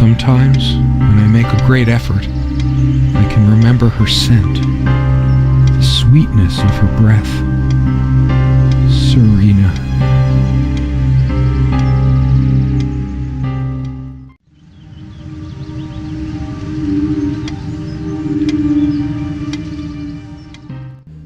Sometimes, when I make a great effort, I can remember her scent, the sweetness of her breath. Serena.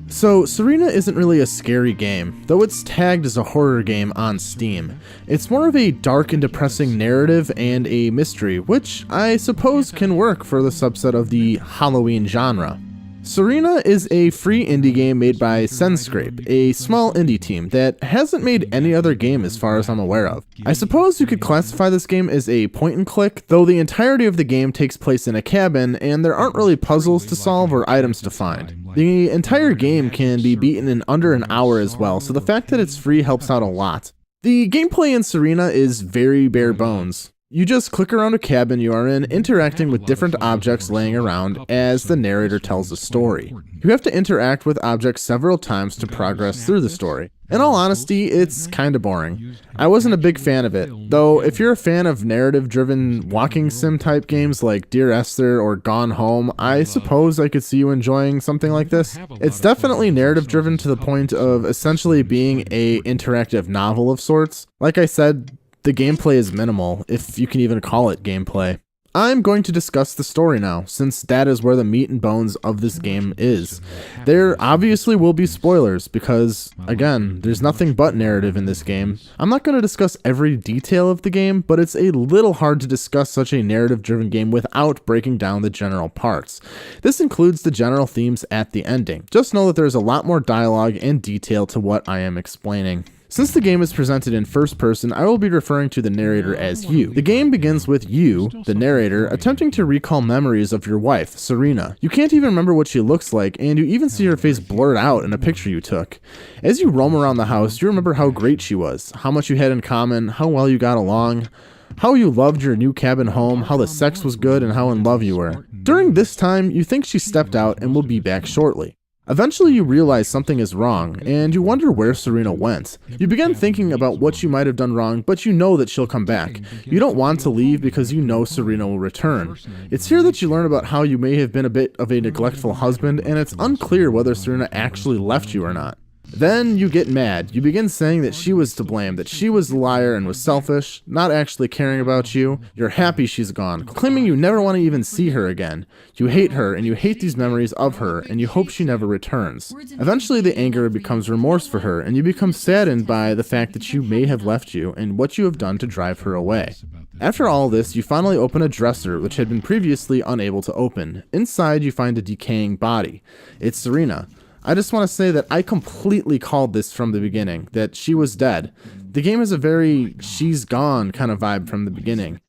So, Serena isn't really a scary game, though it's tagged as a horror game on Steam. It's more of a dark and depressing narrative and a mystery, which I suppose can work for the subset of the Halloween genre. Serena is a free indie game made by Senscrape, a small indie team that hasn't made any other game as far as I'm aware of. I suppose you could classify this game as a point and click, though the entirety of the game takes place in a cabin and there aren't really puzzles to solve or items to find. The entire game can be beaten in under an hour as well, so the fact that it's free helps out a lot. The gameplay in Serena is very bare bones. You just click around a cabin you are in, interacting with different objects laying around as the narrator tells the story. You have to interact with objects several times to progress through the story. In all honesty, it's kinda boring. I wasn't a big fan of it, though if you're a fan of narrative-driven walking sim type games like Dear Esther or Gone Home, I suppose I could see you enjoying something like this. It's definitely narrative-driven to the point of essentially being an interactive novel of sorts. Like I said, the gameplay is minimal, if you can even call it gameplay. I'm going to discuss the story now, since that is where the meat and bones of this game is. There obviously will be spoilers, because, again, there's nothing but narrative in this game. I'm not going to discuss every detail of the game, but it's a little hard to discuss such a narrative-driven game without breaking down the general parts. This includes the general themes at the ending. Just know that there's a lot more dialogue and detail to what I am explaining. Since the game is presented in first person, I will be referring to the narrator as you. The game begins with you, the narrator, attempting to recall memories of your wife, Serena. You can't even remember what she looks like, and you even see her face blurred out in a picture you took. As you roam around the house, you remember how great she was, how much you had in common, how well you got along, how you loved your new cabin home, how the sex was good, and how in love you were. During this time, you think she stepped out and will be back shortly. Eventually you realize something is wrong, and you wonder where Serena went. You begin thinking about what you might have done wrong, but you know that she'll come back. You don't want to leave because you know Serena will return. It's here that you learn about how you may have been a bit of a neglectful husband, and it's unclear whether Serena actually left you or not. Then you get mad. You begin saying that she was to blame, that she was the liar and was selfish, not actually caring about you. You're happy she's gone, claiming you never want to even see her again. You hate her, and you hate these memories of her, and you hope she never returns. Eventually the anger becomes remorse for her, and you become saddened by the fact that she may have left you and what you have done to drive her away. After all this, you finally open a dresser which had been previously unable to open. Inside you find a decaying body. It's Serena. I just want to say that I completely called this from the beginning, that she was dead. The game has a very she's gone kind of vibe from the beginning.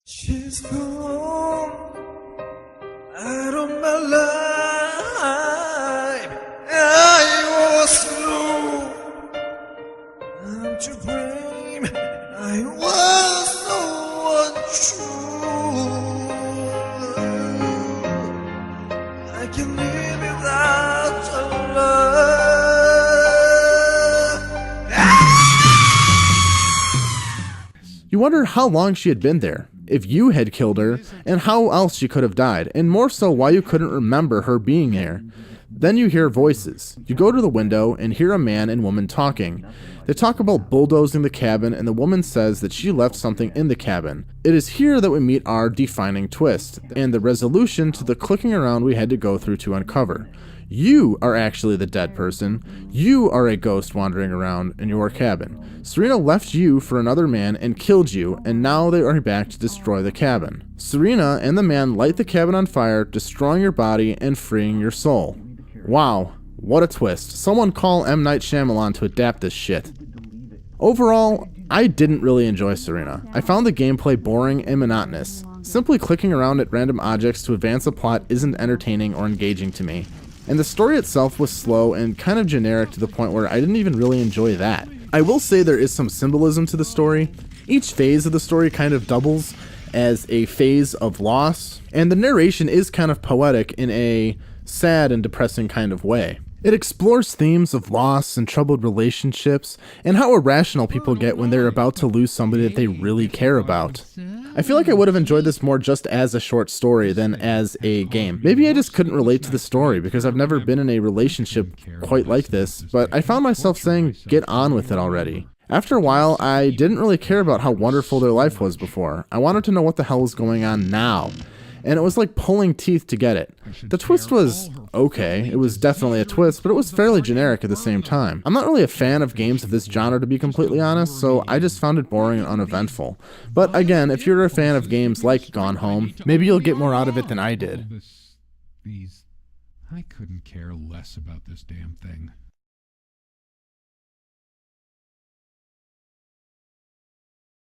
She's gone out of my life. I was slow and to blame. I was no one true. I can live without your love. You wonder how long she had been there, if you had killed her, and how else she could have died, and more so why you couldn't remember her being there. Then you hear voices. You go to the window and hear a man and woman talking. They talk about bulldozing the cabin, and the woman says that she left something in the cabin. It is here that we meet our defining twist, and the resolution to the clicking around we had to go through to uncover. You are actually the dead person. You are a ghost wandering around in your cabin. Serena left you for another man and killed you, and now they are back to destroy the cabin. Serena and the man light the cabin on fire, destroying your body and freeing your soul. Wow, what a twist. Someone call M. Night Shyamalan to adapt this shit. Overall, I didn't really enjoy Serena. I found the gameplay boring and monotonous. Simply clicking around at random objects to advance a plot isn't entertaining or engaging to me. And the story itself was slow and kind of generic to the point where I didn't even really enjoy that. I will say there is some symbolism to the story. Each phase of the story kind of doubles as a phase of loss, and the narration is kind of poetic in a sad and depressing kind of way. It explores themes of loss and troubled relationships, and how irrational people get when they're about to lose somebody that they really care about. I feel like I would have enjoyed this more just as a short story than as a game. Maybe I just couldn't relate to the story because I've never been in a relationship quite like this, but I found myself saying, get on with it already. After a while, I didn't really care about how wonderful their life was before. I wanted to know what the hell was going on now. And it was like pulling teeth to get it. The twist was okay. It was definitely a twist, but it was fairly generic at the same time. I'm not really a fan of games of this genre, to be completely honest, so I just found it boring and uneventful. But again, if you're a fan of games like Gone Home, maybe you'll get more out of it than I did. I couldn't care less about this damn thing.